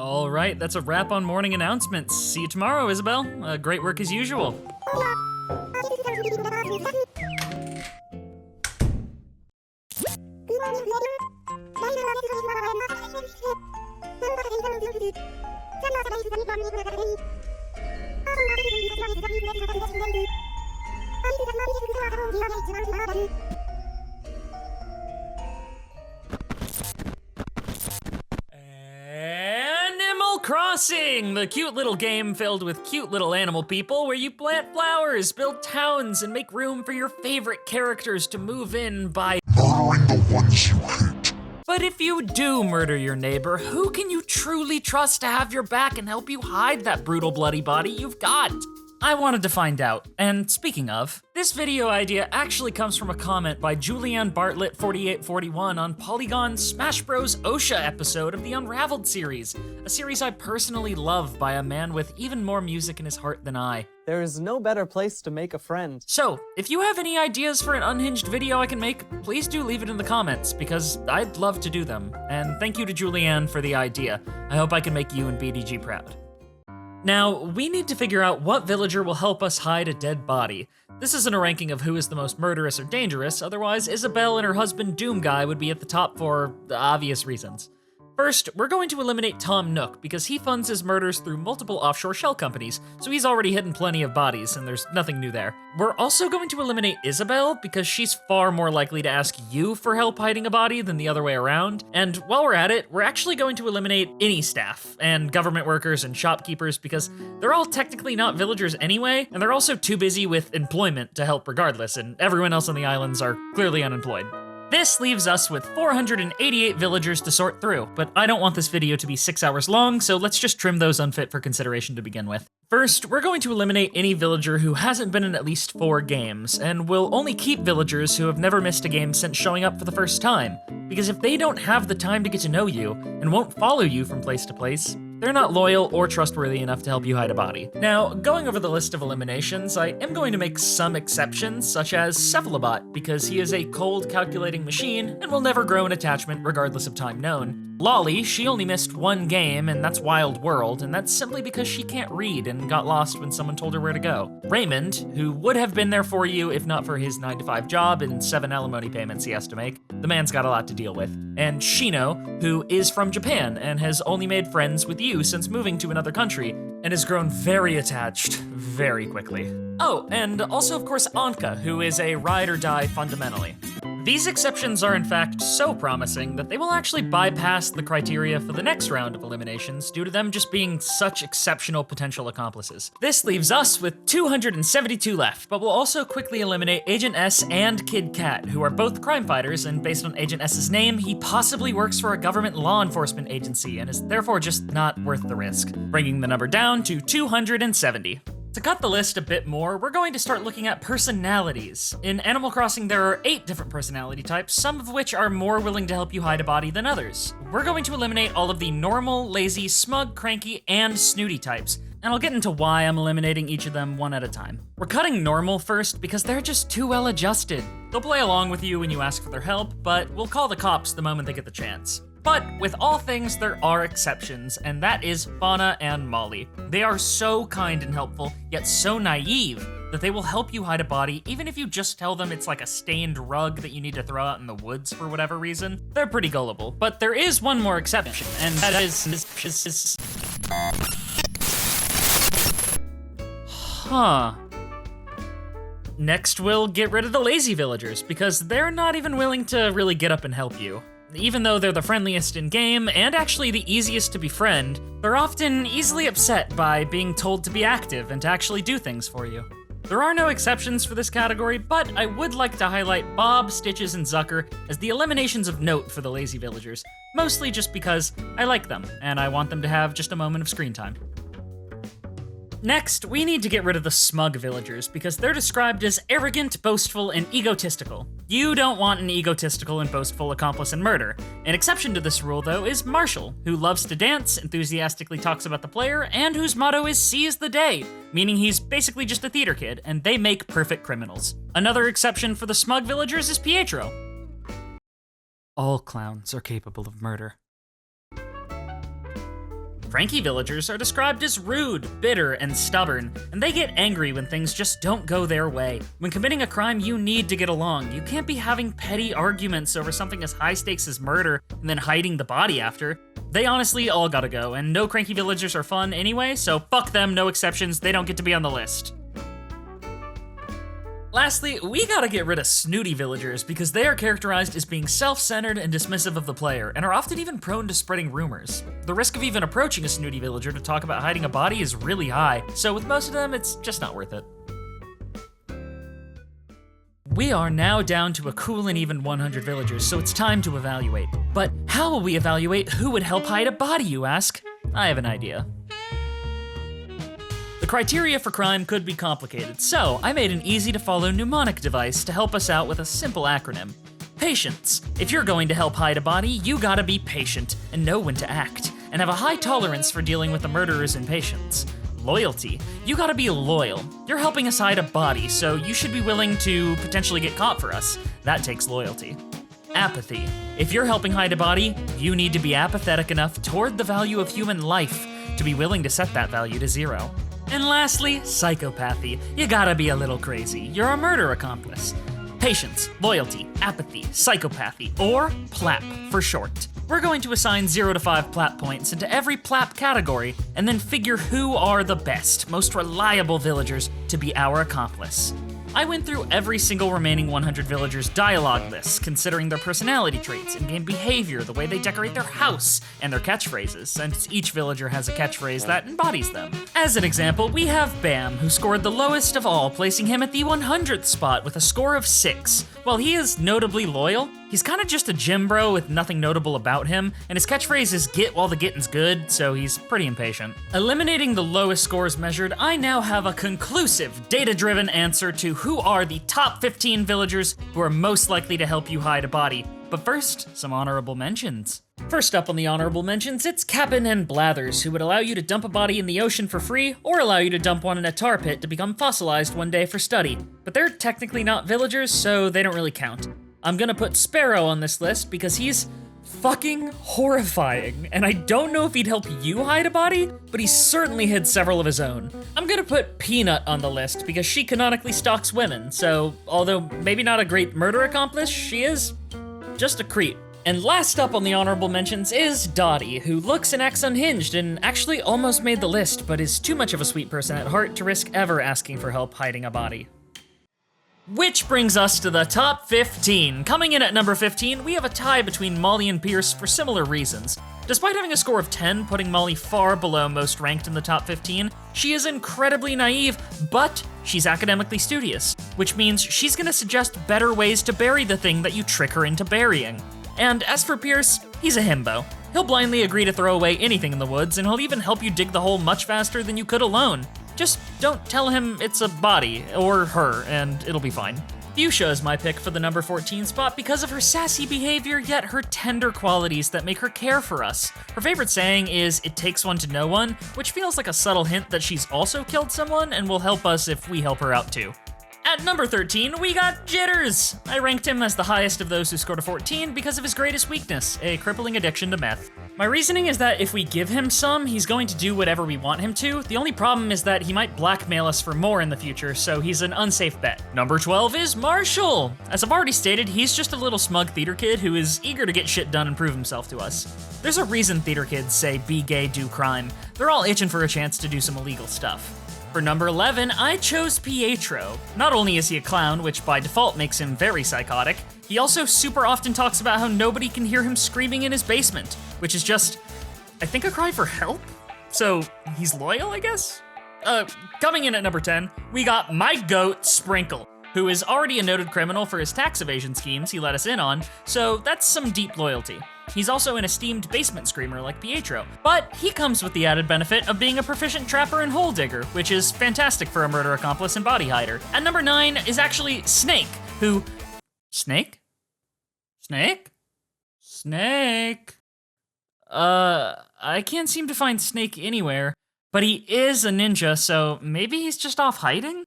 All right, that's a wrap on morning announcements. See you tomorrow, Isabel. Great work as usual. Animal Crossing, the cute little game filled with cute little animal people where you plant flowers, build towns, and make room for your favorite characters to move in by murdering the ones you hate. But if you do murder your neighbor, who can you truly trust to have your back and help you hide that brutal bloody body you've got? I wanted to find out, and speaking of, this video idea actually comes from a comment by Julianne Bartlett 4841 on Polygon's Smash Bros. OSHA episode of the Unraveled series, a series I personally love by a man with even more music in his heart than I. There is no better place to make a friend. So, if you have any ideas for an unhinged video I can make, please do leave it in the comments, because I'd love to do them. And thank you to Julianne for the idea. I hope I can make you and BDG proud. Now, we need to figure out what villager will help us hide a dead body. This isn't a ranking of who is the most murderous or dangerous, otherwise Isabel and her husband Doom Guy would be at the top for obvious reasons. First, we're going to eliminate Tom Nook because he funds his murders through multiple offshore shell companies, so he's already hidden plenty of bodies and there's nothing new there. We're also going to eliminate Isabel because she's far more likely to ask you for help hiding a body than the other way around. And while we're at it, we're actually going to eliminate any staff and government workers and shopkeepers because they're all technically not villagers anyway, and they're also too busy with employment to help regardless, and everyone else on the islands are clearly unemployed. This leaves us with 488 villagers to sort through, but I don't want this video to be 6 hours long, so let's just trim those unfit for consideration to begin with. First, we're going to eliminate any villager who hasn't been in at least 4 games, and we'll only keep villagers who have never missed a game since showing up for the first time, because if they don't have the time to get to know you, and won't follow you from place to place, they're not loyal or trustworthy enough to help you hide a body. Now, going over the list of eliminations, I am going to make some exceptions, such as Cephalobot, because he is a cold calculating machine and will never grow an attachment regardless of time known. Lolly, she only missed 1 game, and that's Wild World, and that's simply because she can't read and got lost when someone told her where to go. Raymond, who would have been there for you if not for his 9-to-5 job and 7 alimony payments he has to make. The man's got a lot to deal with. And Shino, who is from Japan and has only made friends with you since moving to another country, and has grown very attached very quickly. Oh, and also of course Anka, who is a ride or die fundamentally. These exceptions are in fact so promising that they will actually bypass the criteria for the next round of eliminations due to them just being such exceptional potential accomplices. This leaves us with 272 left, but we'll also quickly eliminate Agent S and Kid Cat, who are both crime fighters, and based on Agent S's name, he possibly works for a government law enforcement agency and is therefore just not worth the risk, bringing the number down to 270. To cut the list a bit more, we're going to start looking at personalities. In Animal Crossing, there are 8 different personality types, some of which are more willing to help you hide a body than others. We're going to eliminate all of the normal, lazy, smug, cranky, and snooty types, and I'll get into why I'm eliminating each of them one at a time. We're cutting normal first because they're just too well adjusted. They'll play along with you when you ask for their help, but we'll call the cops the moment they get the chance. But with all things, there are exceptions, and that is Fauna and Molly. They are so kind and helpful, yet so naive, that they will help you hide a body even if you just tell them it's like a stained rug that you need to throw out in the woods for whatever reason. They're pretty gullible, but there is one more exception, and that is... Huh. Next, we'll get rid of the lazy villagers, because they're not even willing to really get up and help you. Even though they're the friendliest in-game, and actually the easiest to befriend, they're often easily upset by being told to be active and to actually do things for you. There are no exceptions for this category, but I would like to highlight Bob, Stitches, and Zucker as the eliminations of note for the lazy villagers, mostly just because I like them, and I want them to have just a moment of screen time. Next, we need to get rid of the smug villagers because they're described as arrogant, boastful, and egotistical. You don't want an egotistical and boastful accomplice in murder. An exception to this rule, though, is Marshall, who loves to dance, enthusiastically talks about the player, and whose motto is seize the day, meaning he's basically just a theater kid, and they make perfect criminals. Another exception for the smug villagers is Pietro. All clowns are capable of murder. Cranky villagers are described as rude, bitter, and stubborn, and they get angry when things just don't go their way. When committing a crime, you need to get along. You can't be having petty arguments over something as high stakes as murder and then hiding the body after. They honestly all gotta go, and no cranky villagers are fun anyway, so fuck them, no exceptions, they don't get to be on the list. Lastly, we gotta get rid of snooty villagers because they are characterized as being self-centered and dismissive of the player, and are often even prone to spreading rumors. The risk of even approaching a snooty villager to talk about hiding a body is really high, so with most of them, it's just not worth it. We are now down to a cool and even 100 villagers, so it's time to evaluate. But how will we evaluate who would help hide a body, you ask? I have an idea. The criteria for crime could be complicated, so I made an easy-to-follow mnemonic device to help us out with a simple acronym. Patience. If you're going to help hide a body, you gotta be patient and know when to act, and have a high tolerance for dealing with the murderer's impatience. Loyalty. You gotta be loyal. You're helping us hide a body, so you should be willing to potentially get caught for us. That takes loyalty. Apathy. If you're helping hide a body, you need to be apathetic enough toward the value of human life to be willing to set that value to 0. And lastly, psychopathy. You gotta be a little crazy. You're a murder accomplice. Patience, loyalty, apathy, psychopathy, or PLAP for short. We're going to assign 0 to 5 PLAP points into every PLAP category, and then figure who are the best, most reliable villagers to be our accomplice. I went through every single remaining 100 villagers' dialogue lists, considering their personality traits, in-game behavior, the way they decorate their house, and their catchphrases, since each villager has a catchphrase that embodies them. As an example, we have Bam, who scored the lowest of all, placing him at the 100th spot with a score of 6. While he is notably loyal, he's kinda just a gym bro with nothing notable about him, and his catchphrase is "get while the getting's good," so he's pretty impatient. Eliminating the lowest scores measured, I now have a conclusive, data-driven answer to who are the top 15 villagers who are most likely to help you hide a body. But first, some honorable mentions. First up on the honorable mentions, it's Cap'n and Blathers, who would allow you to dump a body in the ocean for free, or allow you to dump one in a tar pit to become fossilized one day for study. But they're technically not villagers, so they don't really count. I'm gonna put Sparrow on this list because he's fucking horrifying, and I don't know if he'd help you hide a body, but he certainly hid several of his own. I'm gonna put Peanut on the list because she canonically stalks women, so although maybe not a great murder accomplice, she is just a creep. And last up on the honorable mentions is Dottie, who looks and acts unhinged and actually almost made the list, but is too much of a sweet person at heart to risk ever asking for help hiding a body. Which brings us to the top 15. Coming in at number 15, we have a tie between Molly and Pierce for similar reasons. Despite having a score of 10, putting Molly far below most ranked in the top 15, she is incredibly naive, but she's academically studious, which means she's gonna suggest better ways to bury the thing that you trick her into burying. And as for Pierce, he's a himbo. He'll blindly agree to throw away anything in the woods, and he'll even help you dig the hole much faster than you could alone. Just don't tell him it's a body, or her, and it'll be fine. Fuchsia is my pick for the number 14 spot because of her sassy behavior, yet her tender qualities that make her care for us. Her favorite saying is, "It takes one to know one," which feels like a subtle hint that she's also killed someone and will help us if we help her out too. At number 13, we got Jitters! I ranked him as the highest of those who scored a 14 because of his greatest weakness, a crippling addiction to meth. My reasoning is that if we give him some, he's going to do whatever we want him to. The only problem is that he might blackmail us for more in the future, so he's an unsafe bet. Number 12 is Marshall! As I've already stated, he's just a little smug theater kid who is eager to get shit done and prove himself to us. There's a reason theater kids say be gay, do crime. They're all itching for a chance to do some illegal stuff. For number 11, I chose Pietro. Not only is he a clown, which by default makes him very psychotic, he also super often talks about how nobody can hear him screaming in his basement, which is just, I think, a cry for help? So he's loyal, I guess? Coming in at number 10, we got my goat, Sprinkle, who is already a noted criminal for his tax evasion schemes he let us in on, so that's some deep loyalty. He's also an esteemed basement screamer like Pietro, but he comes with the added benefit of being a proficient trapper and hole digger, which is fantastic for a murder accomplice and body hider. At number 9 is actually Snake, who... Snake? Snake? Snake? I can't seem to find Snake anywhere, but he is a ninja, so maybe he's just off hiding?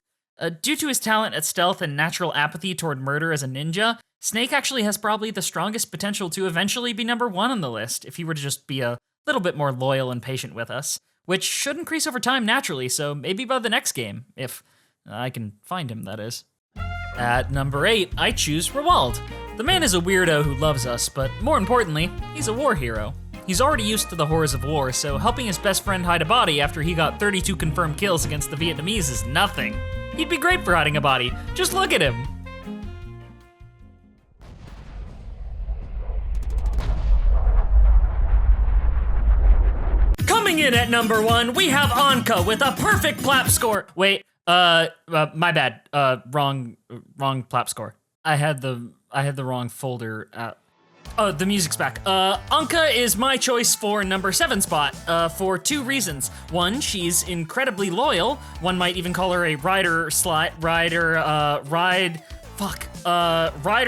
Due to his talent at stealth and natural apathy toward murder as a ninja, Snake actually has probably the strongest potential to eventually be number 1 on the list if he were to just be a little bit more loyal and patient with us, which should increase over time naturally, so maybe by the next game, if I can find him, that is. At number 8, I choose Rawald. The man is a weirdo who loves us, but more importantly, he's a war hero. He's already used to the horrors of war, so helping his best friend hide a body after he got 32 confirmed kills against the Vietnamese is nothing. He'd be great for hiding a body. Just look at him. Coming in at number 1, we have Anka with a perfect plap score. Wait, my bad. Wrong plap score. I had the wrong folder. Oh, the music's back. Anka is my choice for number 7 spot, for 2 reasons. One, she's incredibly loyal. One might even call her a ride or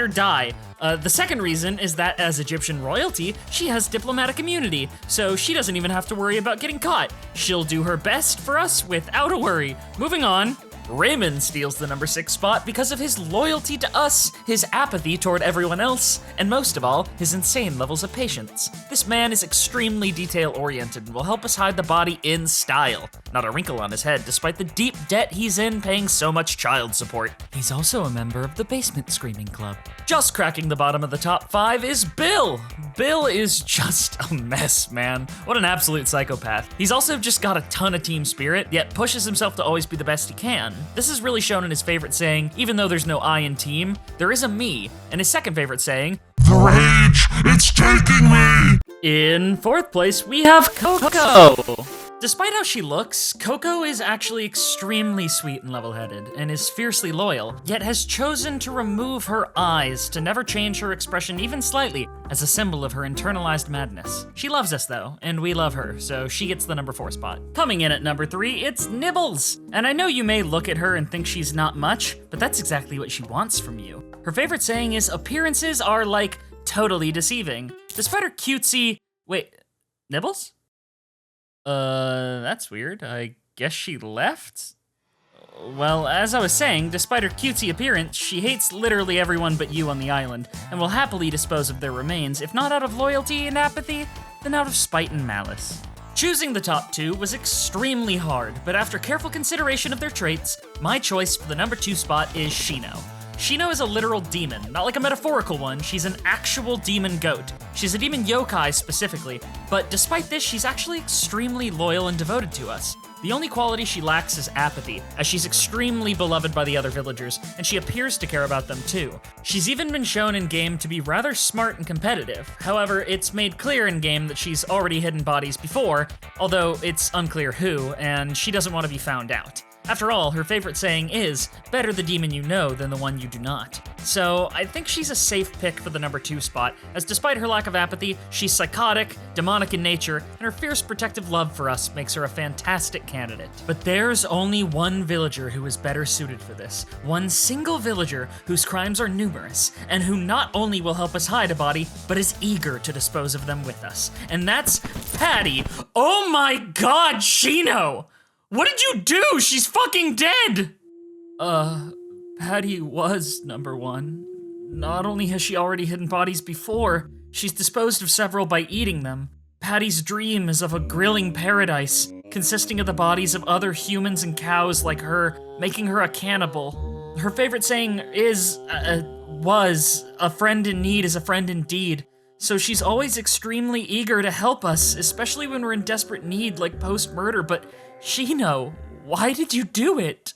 die. The second reason is that as Egyptian royalty, she has diplomatic immunity, so she doesn't even have to worry about getting caught. She'll do her best for us without a worry. Moving on. Raymond steals the number 6 spot because of his loyalty to us, his apathy toward everyone else, and most of all, his insane levels of patience. This man is extremely detail-oriented and will help us hide the body in style. Not a wrinkle on his head, despite the deep debt he's in paying so much child support. He's also a member of the Basement Screaming Club. Just cracking the bottom of the top 5 is Bill. Bill is just a mess, man. What an absolute psychopath. He's also just got a ton of team spirit, yet pushes himself to always be the best he can. This is really shown in his favorite saying, even though there's no I in team, there is a me, and his second favorite saying, The rage, it's taking me! In 4th place, we have Coco. Despite how she looks, Coco is actually extremely sweet and level-headed, and is fiercely loyal, yet has chosen to remove her eyes to never change her expression even slightly as a symbol of her internalized madness. She loves us though, and we love her, so she gets the number 4 spot. Coming in at number 3, it's Nibbles. And I know you may look at her and think she's not much, but that's exactly what she wants from you. Her favorite saying is, appearances are like totally deceiving. Despite her cutesy, wait, Nibbles? That's weird. I guess she left? Well, as I was saying, despite her cutesy appearance, she hates literally everyone but you on the island, and will happily dispose of their remains, if not out of loyalty and apathy, then out of spite and malice. Choosing the top 2 was extremely hard, but after careful consideration of their traits, my choice for the number 2 spot is Shino. Shino is a literal demon, not like a metaphorical one, she's an actual demon goat. She's a demon yokai specifically, but despite this, she's actually extremely loyal and devoted to us. The only quality she lacks is apathy, as she's extremely beloved by the other villagers, and she appears to care about them too. She's even been shown in-game to be rather smart and competitive. However, it's made clear in-game that she's already hidden bodies before, although it's unclear who, and she doesn't want to be found out. After all, her favorite saying is, better the demon you know than the one you do not. So I think she's a safe pick for the number 2 spot, as despite her lack of apathy, she's psychotic, demonic in nature, and her fierce protective love for us makes her a fantastic candidate. But there's only one villager who is better suited for this. One single villager whose crimes are numerous, and who not only will help us hide a body, but is eager to dispose of them with us. And that's Patty. Oh my god, Shino! What did you do? She's fucking dead! Patty was number 1. Not only has she already hidden bodies before, she's disposed of several by eating them. Patty's dream is of a grilling paradise, consisting of the bodies of other humans and cows like her, making her a cannibal. Her favorite saying was, a friend in need is a friend indeed. So she's always extremely eager to help us, especially when we're in desperate need, like post-murder, but Shino, why did you do it?